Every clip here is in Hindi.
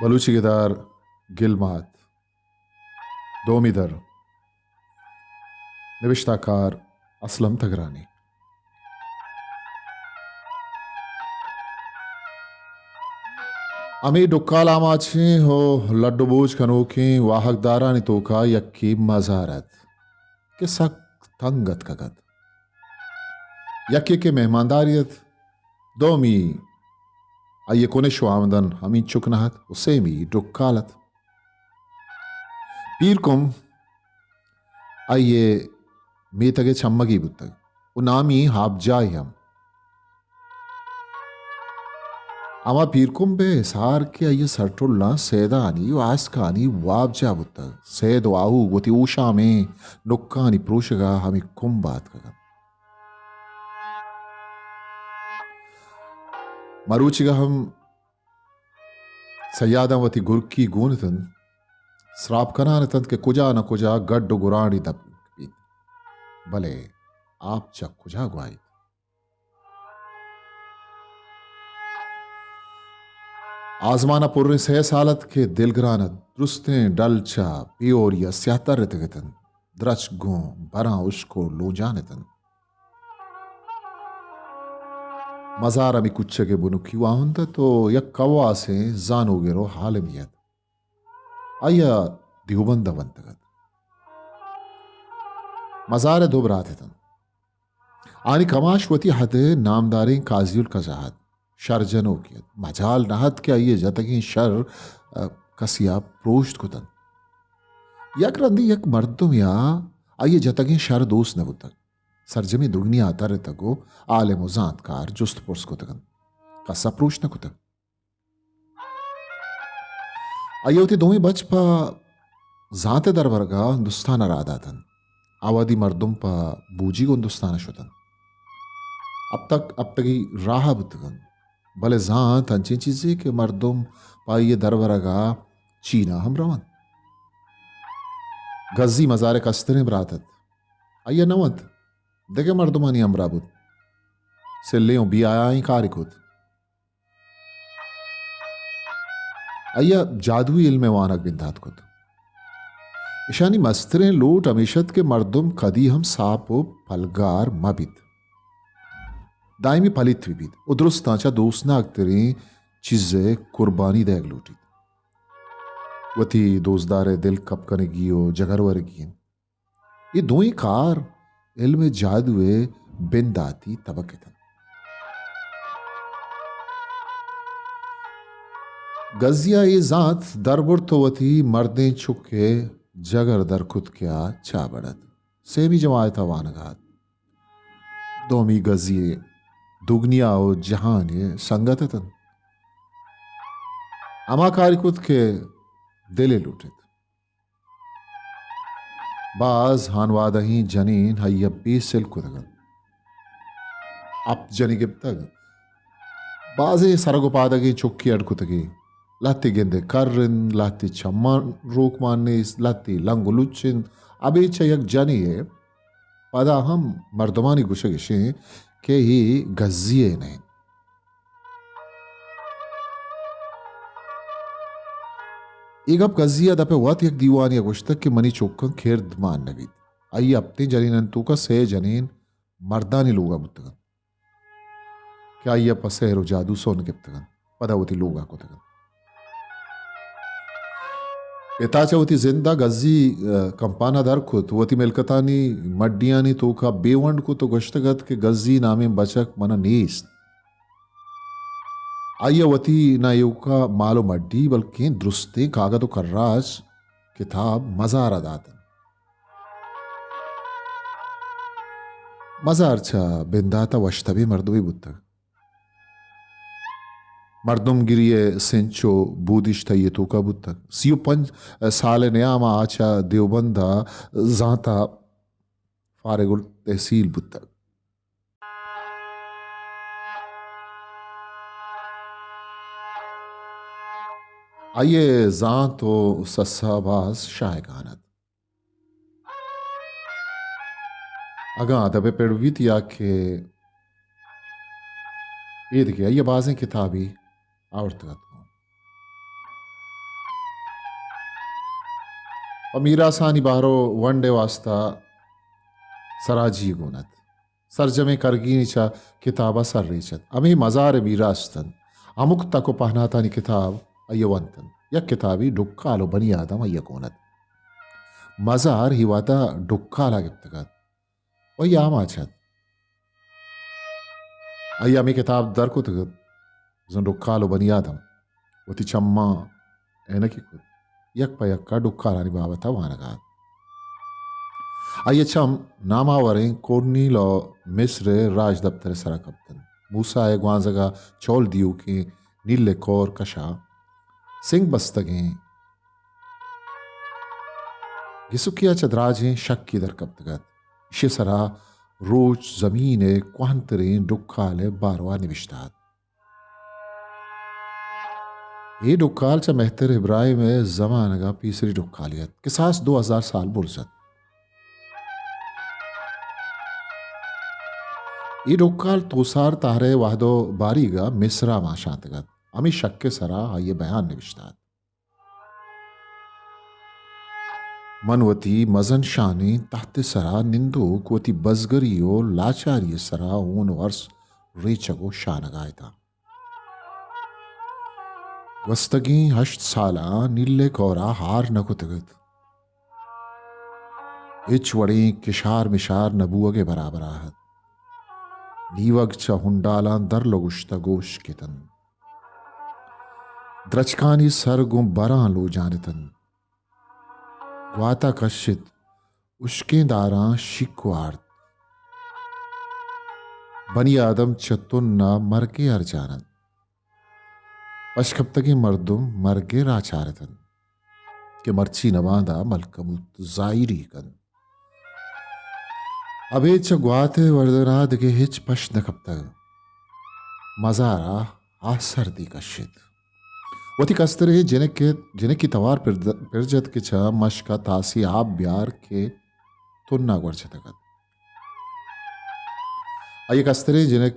बलूची गिदार गिलमात दोमिदर नविश्ताकार असलम तगरानी। अमी डुक्कालामाची हो लड्डू बूझ कनोकी वाहकदारा नितोका यक्की मजारत के सक तंगत कगत यक्की के मेहमानदारियत दोमी अये कोने शुआमदन हमी चुकनहत उसेमी डुक्कालत पीरकुम अये मीतगे चम्मगी बुत्तग उनामी हाबजाई हम अमा पीरकुम बे सार के अये सरटुल्ला सेदानी वास्कानी वाबजा बुत्तग सेद वाहू गोती ऊशा में नुक्कानी प्रूशगा हमी कुम बात कगन मरूचिगा हम सयादावती गुरकी गूनतन श्राप कनानतन के कुजा न कुजा गड्ड गुराणी दब भले आप चक कुजा गुआई आजमाना पुर्रे सह सालत के दिलगरानत दुरुस्तें डलचा पियोरिया स्यातर रतगतन द्रच गो बरा उसको लो जानतन मजार अमी कुछ के बुनुकी वाहन तो यक कवा से जानो गिरो हालमियत अय्या दिवबंद वंतगत मजार दोबरातन आनी कमाशवती हद नामदारी काजियुल कजाहत शरजनो कियत मजाल नहत के आइए जतगी शर कसिया प्रोष्ट कुतन यक रंदी यक मर्दुम या आइए जतगी शर दोस्त न बुतक सरजमी दुगनी आता तगो आलिम जानकार जुस्त पुर्स कुतगन कसा प्रोष्ट न कुतक आयोती दोमी बचपा जाते दरबरगा हिंदुस्तान रादातन आवादी मर्दुम पा बूजी को हिंदुस्तान शुतन अब तक राह बुतगन भले जात अंची चीजें के मर्दुम पाइये दरबरगा चीना हम रवन गज्जी मजारे कस्तरे बरातत आइया नवत देखे मर्दुमानी अमराबुत से ले बी आया ही कारिकुत अय्या जादुई इल्म वानक बिंदात कुत ईशानी मस्तरे लूट अमीशत के मर्दुम कदी हम सापो पलगार मबित दायमी पलित विबित उद्रुस्तांचा दोस्ना अक्तरी चीजें कुर्बानी देग लूटी वती दोजदारे दिल कपकने गियो जगरवर गियन ये दो ही कार इल्म जादुए बिंदाती तबकतन गजिया ये जात दरबुर तो वती मर्दे छुके जगर दर खुद क्या चा बढ़त सेमी जमायत वानगात दोमी गजिए दुगनिया ओ जहाने संगततन अमाकारी खुद के दिले लूटित बाज हानवादही जनीन हय्यब्बी सिल कुदगन अप जनी गिब्तग बाजे सरगुपादगी चुक्की अड़कुतगी लाती गेंदे कर्रन लाती चम्मान रोक मानने लाती लंगुलुचिन अबे चयक जानी है पदा हम मर्दमानी गुशगिशे के ही गज्जिए नहीं एक अब गज्जिया दपे वत एक दीवानी गुश्तक के मनी चौकन खेर मान नवीद आई अपने जनीन तू का से जनीन मर्दानी लोगा बुतगन क्या ये पसेरो जादू सोन के बुतगन पदावती लोगा को तगन पेताचा वती जिंदा गज्जी कंपाना दर खुद वती मिलकतानी मड्डियानी तो का बेवंड को तो गश्तगत के गज्जी नामे बचक मना नीस आइया वती ना युका मालो मड्डी बल्कि दुरुस्ते कागदो कर्राज किताब मजार दातन मजार छा बिंदाता वश्तबी मर्दुबी बुत्तग मर्दुम गिरिये सेंचो बूदिश था ये तो का बुत्तक सियो पंच साले नयामा आचा देवबंदा जाता फारेगुल तहसील बुत्तक आइए जात तो सस्साबाज शाहकानत अगा दबे पेड़वीत या के ईद के आइए बाजें किताबी आवड़तगत मीरा सानी बारो वनडे वास्ता सराजी गुनत सरजमे करगीनिचा किताबा सर रीचत अमी मजार मीरा अस्तन अमुक तको पहनातानी किताब अयवंतन या किताबी डुक्कालो बनी आदम अयकोनत मजार हिवाता डुक्काला गिप्तगत वही आम आछत अय्यामी किताब दर को तगत जन डुक्कालो बनी आदम वती चम्मा एनकी कुत यक पयक्का डुक्कालानी बाबता वानगात अय्यचम नामावरें कोर्नी लो मिस्र राज दफ्तर सरा कप्तन मूसा ए ग्वांजगा चौल दियो के नीले कोर कशा सिंह बस्तगें गिसुकिया चदराजें शक्की दर कप्तगत इशे सरा रोज जमीने क्वांतरें डुक्काले बारवा निविष्टात ये डुक्काल चा मेहतर इब्राहिम में जमानगा पीसरी डुक्कालियत किसास 2000 साल बुरजत ये डुक्काल तोसार तारे वाहदो बारीगा मिस्रा मा शांतगत अमी शक्के सरा ये बयान निविष्टात मनवती मजन शानी तहत सरा निंदो कोती बजगरियो लाचारिय सरा ऊन वर्ष रेचगो शानगाय था वस्तगी हष्ट साला नीले कोरा हार नकुतगत इच वड़ी किशार मिशार नबुअगे बराबर आहत नीवग च हुंडाला दर लगुश्ता गोश कितन द्रचकानी सरगुं बरा लो जानतन वाता कशित उश्के दारा शिकवार्त बनी आदम चतुन्ना मरके अर्जानत अशकप्तगी मर्दुम मरगे राचारतन के मर्ची नवादा मलकमुत जायरी कन अबे चगवाते वर्दनाद के हिच पश्न कप्तग मजारा आसर्दी कशित वती कस्तरे जिने की तवार पिरजत के छ मशका तासी आप ब्यार के तुन्ना गुर्जतगत अये कस्तरे जिने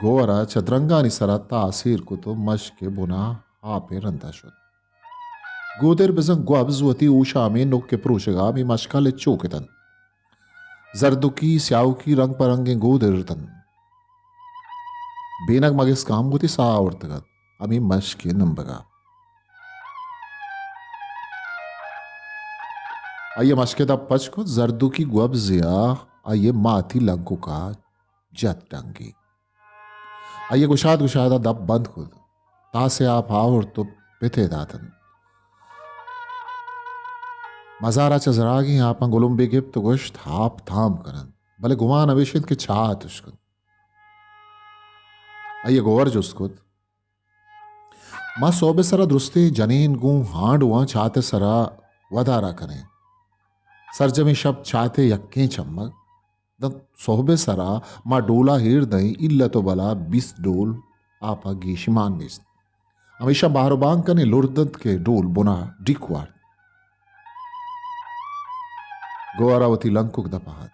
गोवरा चदरंगानी सराता आसिर को तो मश के बुना आपे रंदा शुद गोदर बजंग ग्वाबजुवती ऊषा में नुक के प्रोशगा में मशका ले चोकेतन जरदुकी स्याव की रंग परंगे गोदरतन बेनग मगेस काम गोती सा आवरतगत अमी मश के नंबगा आये मशके दा पच को जरदुकी ग्वाबजिया आये माथी लंको का जत टंगी आइए गुशादा दब बंद खुद तासे आप और तो पिथे दातन मजारा चजरागी आप गुलुम्बे गिप तो गोश्त हाप थाम करन भले गुमान अवेशित के छात उसकुद आइए गोवर जुस्कुद मां सोबे सरा दुरुस्ती जनीन गूं हांड हुआ छाते सरा वदारा करें सरजमी शब छाते यक्के चम्मक द सोहबे सरा मा डोला हीर दई इल्ला तो बला 20 डोल आपा गीशिमान मिस हमेशा बाहरबांग कने लुरदत के डोल बुना डिकवार गोवारावती लंकुक दपाहत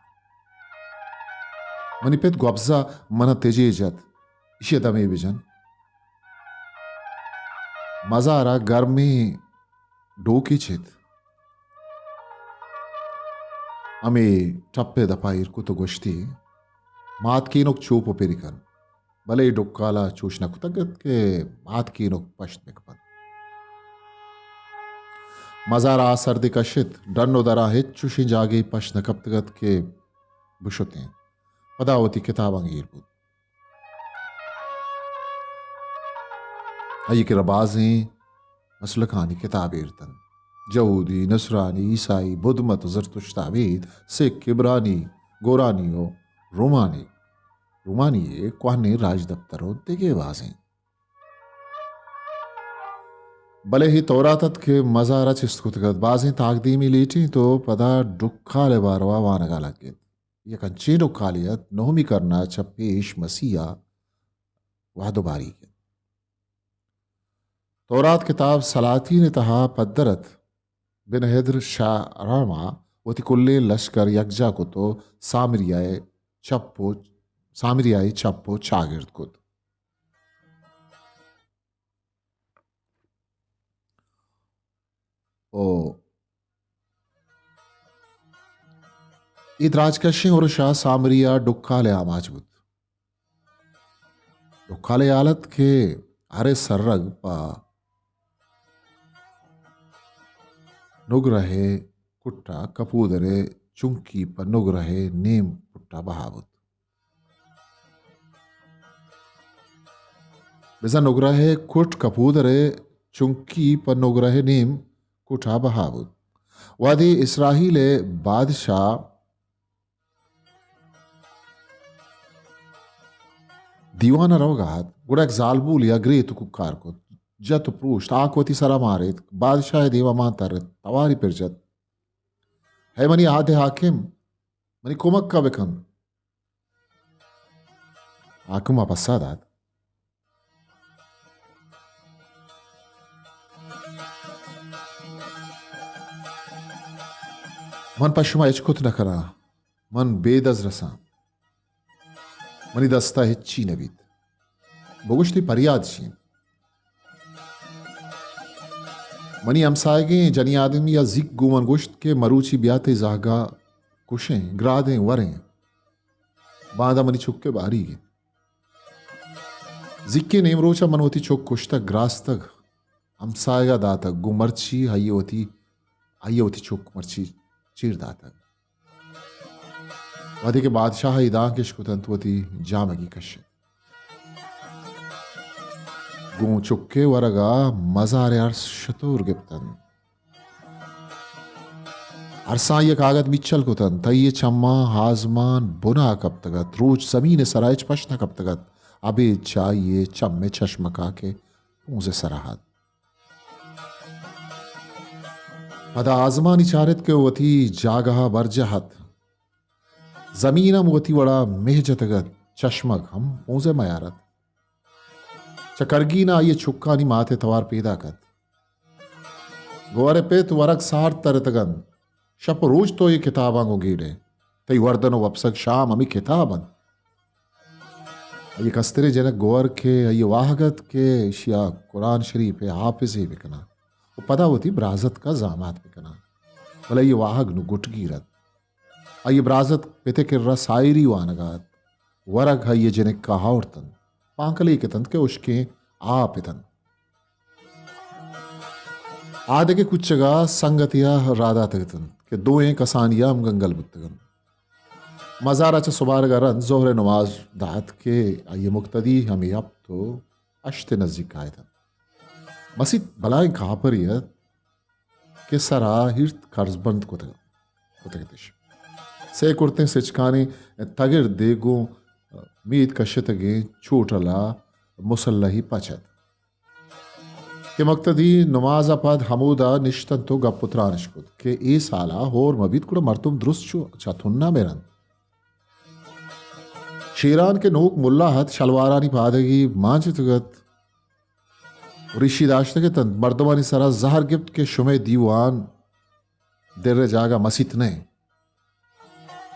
मनिपेत ग्वाब्जा मन तेजे जत इशे दमे विजन मजारा गर्मी डोकी छित अमे टप्पे दपाइर कुतो गोश्ती मात कीनोक चूपो पेरिकन भले डुक्काला चूशना कुतगत के मात कीनोक पश्त मिकपन मजारा सर्दी कशित डन्नो दरा हिच्चुशी जागे पश्न कप्तगत के बुशुतें पदावती किताब अंगीर बुद अये के रबाजें मसलकानी किताब इरतन यहूदी नसरानी ईसाई बुद्ध मत जरतुश्ताबीद सिख इब्रानी गोरानियो रोमानी क्वाने राज दफ्तरों तेगे बाजें भले ही तौरातत के मजारा चिस्तकुतगत बाजें ताकदीमी लीटी तो पदा डुक्काले बारवा वानगा लगे ये कंची डुक्कालियत नोहमी करना चपेश मसीहा वादोबारी के तौरात किताब सलाती ने तहा पद्दरत बिन हैदर शाह रामा वतिकुल्ले लश्कर यकजा को तो सामरियाए चप्पो चागिर्द कुद O İdraçkaşın oruşa samriya dukkale amaç bud. Dukkale alat ke are sarrag pa nugrahe kutta kapudere chunki pa nugrahe neem putta bahavut. Bisa nugrahe kut kapudere chunki pa nugrahe neem kutta bahavut. Wadi İsrail'e badşah दीवाना रवगात गुड़ाक जालबूल या ग्रेत कुकार को जत प्रूष्ट आकवती सरा मारित बादशाह देवा मातारत तवारी पिरजत है मनी आधे हाकिम मनी कुमक का बेकम हाकिम अपसादात मन पश्चिमा इचकुत न करा मन बेदज रसा मनी दस्ता हिच्ची नबीत बगुश्ती परियाद शी मनी हमसायगे जनी आदमी या जिक गुमन गुश्त के मरूची ब्याते जागा कुशें ग्रादें वरें बांदा मनी चुक्के बारी गे जिक्के नेमरोचा मनवती चुक कुश्तक ग्रास तक हमसायगा दातक गुमर्ची हयवती चुक मर्ची चीर दातक वादे के बादशाह इदां के शकुतंतवती जामगी कश्य गूं चुक्के वरगा मजार शतूर गिप्तन अरसा ये कागद मिचल कुतन तय चम्मा हाजमान बुना कब तगत रोज जमीन सराइच पशना कब तगत अबे चाहिए चम्मे चश्मका के पूंजे सराहत पदा आजमानी चारित के वती जागहा बरजहत जमीनम वती वड़ा मेहजतगत चश्मक हम पूंजे मयारत चकरगी ना ये छुक्कानी माथे तवार पैदा कत गोरे पे तो वरक सार तरतगन शप रोज तो ये किताबां को गीड़े तई वर्दनो वपसक शाम अमी किताबन ये कस्तरे जनक गोर के ये वाहगत के शिया कुरान शरीफ है हाफिज ही बिकना वो पदा होती ब्राजत का जामात बिकना भले ये वाहग नु गुट गिरत ये ब्राजत पेते किर्रा सायरी वानगात वरग है ये जनक का हाउरतन पांकली के तंत के उसके आपितन आदे के कुछ जगह संगतिया राधा तगतन के दो एक कसानिया हम गंगल बुतगन मजारा च सुबार गरन जोहरे नमाज दात के ये मुक्तदी हमें अब तो अश्ते नजदीक आयतन मसीद बलाएं कहाँ पर यह के सरा हिर्त कर्जबंद को तगतिश से कुर्ते सिचकाने तगिर देगो मीत कश्यतगे छोटला मुसल्लही पचत के मक्तदी नमाज अपद हमूदा निश्तन तो गपुत्रा निश्कुत के ए साला होर मबीत कुड़ मर्तुम दुरुस्त छु चथुन्ना मेरन शेरान के नोक मुल्ला हत शलवारानी पादगी मांचितगत ऋषि दाश्त के तंत मर्दमानी सरा जहर गिफ्ट के शुमे दीवान देर जागा मसीत ने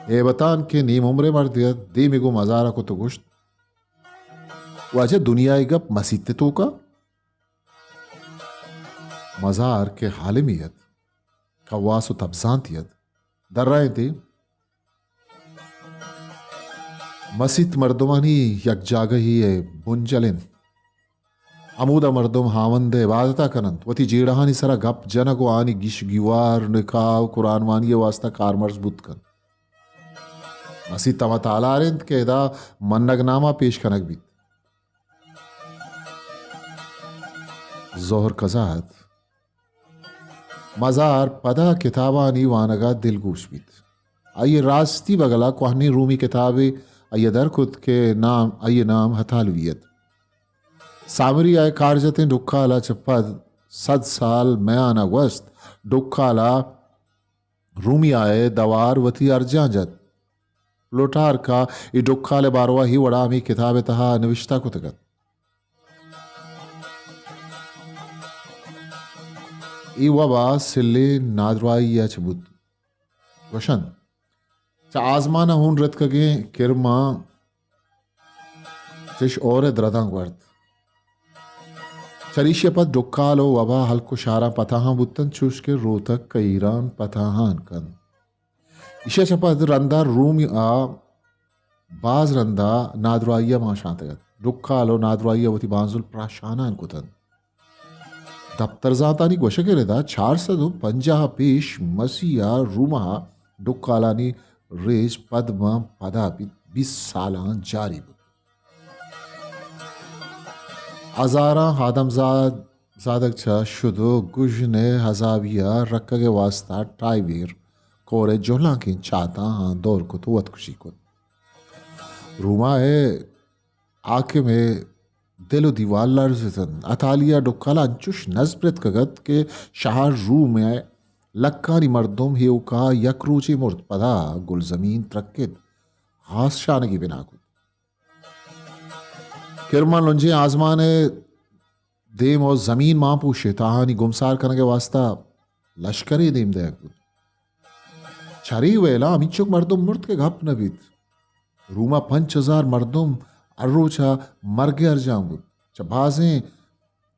ए बतान के नीम उम्रे मर्दियत दे मिगो मजारा को तो गुश्त वाजे दुनिया गप मसीते तो का मजार के हालिमियत कवासु तबजांतियत दर्राए थे मसीत मर्दमानी यक जाग ही बुंजलिन अमूदा मर्दम हावंदे इबादता कनंत वती जेड़हानी सरा गप जनगो आनी गिश गिवार निकाव कुरान वानी वास्ता कारमर्स बुतकन मसी तमा तालारिंद के दा मन्नगनामा पेश कनक बीत जोहर कजात मजार पदा किताबानी वानगा दिलगोश बीत आइए रास्ती बगला कोहनी रूमी किताबे आइए दरकुत के नाम आइए नाम हथालवियत सामरी आय कारजतें डुक्काला चप्पद सद साल मयाना वस्त डुक्काला रूमी आए दवार वती अर्जाजत लोटार का ई डुक्काले बारवा ही वड़ा मी किताबे तहा निविष्टा को तगत ई वबा सिल्ले नादवाई या चबुत वशन चा आजमाना हून रत कगे किरमा चिश और द्रदांग वर्त चरीशपत डुक्कालो वबा हल्को शारा पताहा बुत्तन चुष्के रोतक कईरान पताहान कन इशे चपत रंदा रूम आ बाज रंदा नादराइया मा शांतगत डुक्कालो नादराइया वती बांजुल प्राशानान कुतन दफ्तर जातानी गोशकेरेदा 450 पेश मसीहा रूमा डुक्कालानी रेज पद्म पदापि 20 सालां जारी बुत अजारा हादमजाद जादक छ शुदो गुजने हजाविया रक्कगे वास्ता टाइवीर कोरे जोलाकिन चाता हाँ दौर को तो वत खुशी को रूमा है आके में दिलो दीवार लर्जतन अतालिया डुक्काला अंचुश नजब्रत कगत के शहर रू में लक्कानी मर्दुम हेउका यकरूची मुर्द पदा गुल जमीन त्रक्कित हास शान की बिना को किरमा लुंजे आजमाने देम और जमीन मां पूछे ताहानी गुमसार करने के वास्ता लश्करी देम दे छरी वेला अमिचुक मर्दुम मुर्द के घप नबीत रूमा 5000 मर्दुम अर्रोचा मर्गे अर्जांगु चबाजें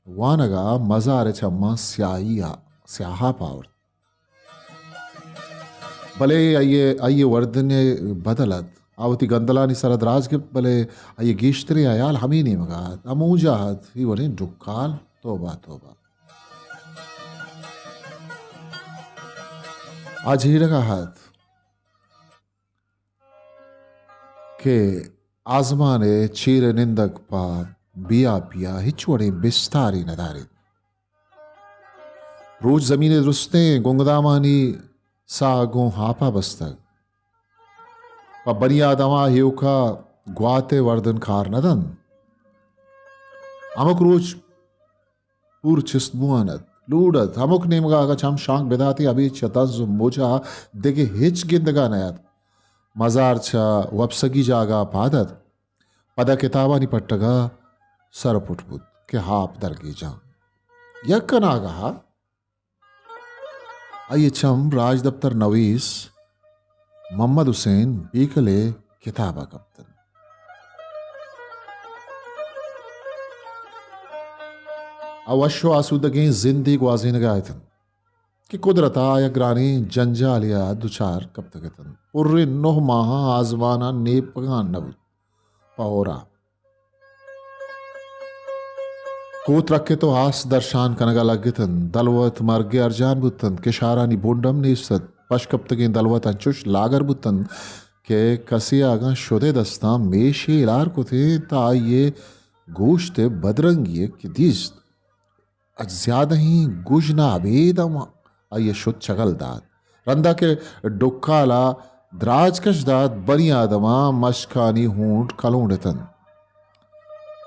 वानगा मजारे चम्मा स्याहा पावर भले अये वर्धने बदलत आवती गंदलानी सरद राज के भले अये गीश्तरे आयाल हमी नहीं मगात अमूजात ही वने डुक्काल तोबा तोबा आज ही रखा हाथ के आजमाने चीर निंदक पा बिया पिया हिचवड़े बिस्तारी नदारे रोज जमीने दुरुस्ते गुंगदामानी सागो हापा बस्तक व बनिया दमा हेउका ग्वाते वर्दन खार नदन अमुक रोज पूर चिस्तमुआनत लूडत अमुक नेमगा अगा छम शांक बेदाती अभी चतज मोजा देगे हिच गिंदगा नयात मजार छ वपसगी जागा पादत पदा किताबानी पट्टगा सर पुटपुत के हाप दरगी जा यक्कन आगा आइए छम राज दफ्तर नवीस मोहम्मद हुसैन बीकले किताबा कप्तन अवश्य आसूदगी जिंदगी ग्वाजीन गायतन कि कुदरता या ग्रानी जंजालिया दुचार कब तकतन पुर्रे 9 माह आजमाना नेपगान नबुत पाओरा कोत रखे तो आस दर्शान कनगा लगतन दलवत मर्गे अर्जान बुतन के शारानी बोंडम नेसत पशकप्तगे दलवत अंचुश लागर बुतन के कसियागा शुदे दस्ता मेशे इलार को थे ता ये गोश्त बदरंगी कि दिस्त ज्यादा ही गुजना अबेदम आइए शुद्ध चगल दाद रंदा के डुक्काला द्राजकश दाद बनी आदमा मशकानी हूंट कलोंडतन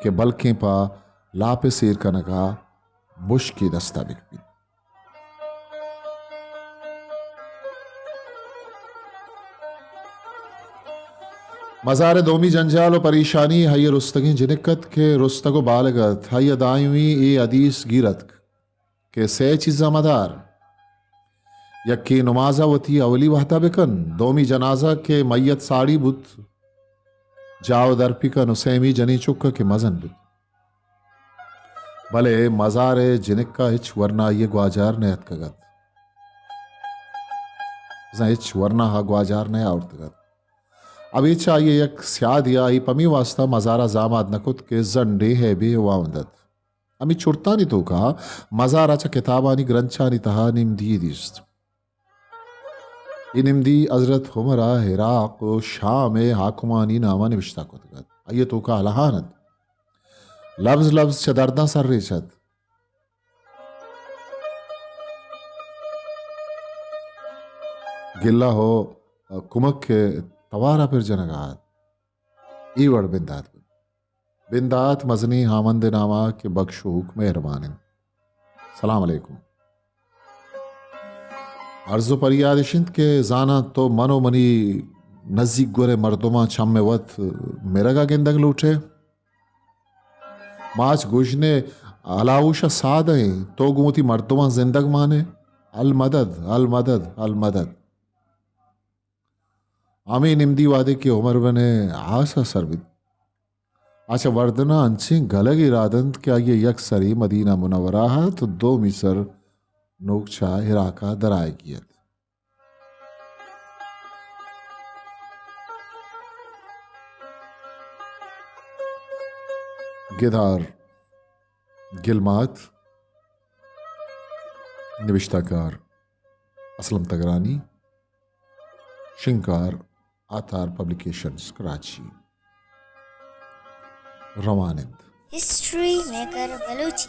के बल्कि पा लापे सेर कनगा मुश्की दस्ता बिकपी मजार दोमी जंजाल और परेशानी हय रुस्तगी जिनकत के रुस्तगो बालगत हय दायुई ए अदीस गिरत के से चीजा मदार यक्की नुमाजावती अवली वहता बेकन दोमी जनाजा के मैयत साड़ी बुत जाओ दरपिका नुसैमी जनी चुक्का के मजन बुत भले मजारे जिनका हिच वरना ये ग्वाजार नयत कगत हिच वरना हा ग्वाजार नया औरतगत अभी चाहिए यक स्याद या ही पमी वास्ता मजारा जामाद नकुत के जंडे है बे वावंदत अमी चुरतानी तो का मजाराचा किताबानी ग्रंथानी तहा निमदी दिस्त इनिमदी हजरत हुमरा हिराक शाम हाकुमानी नामा निविश्ता कुतगत अये तो का अलहानत लफ्ज लफ्ज चदरदा सर रेचत गिल्ला हो कुमक के तवारा फिर जनगात ईवड़ बिंदात मजनी हामंद नामा के बख्शूक मेहरबान सलाम अलैकुम अर्जो परियादिशिंद के जाना तो मनो मनी नजीक गोरे मर्दुमा छम में वत मेरगा गेंदग लूटे माच गुजने अलाउशा साद है तो गुमती मर्दुमा जिंदग माने अल मदद अल मदद अल मदद आमी निमदी वादे की उमर बने आसा सरबित अच्छा वर्दना अंशिंग गलग इरादंत क्या ये यक सरी मदीना मुनवरा है तो दो मिसर नोकचा हिराका दरायगियत गिदार गिलमात निविश्ताकार असलम तगरानी शिंकार आतार पब्लिकेशंस कराची रवानंद हिस्ट्री मेकर बलूची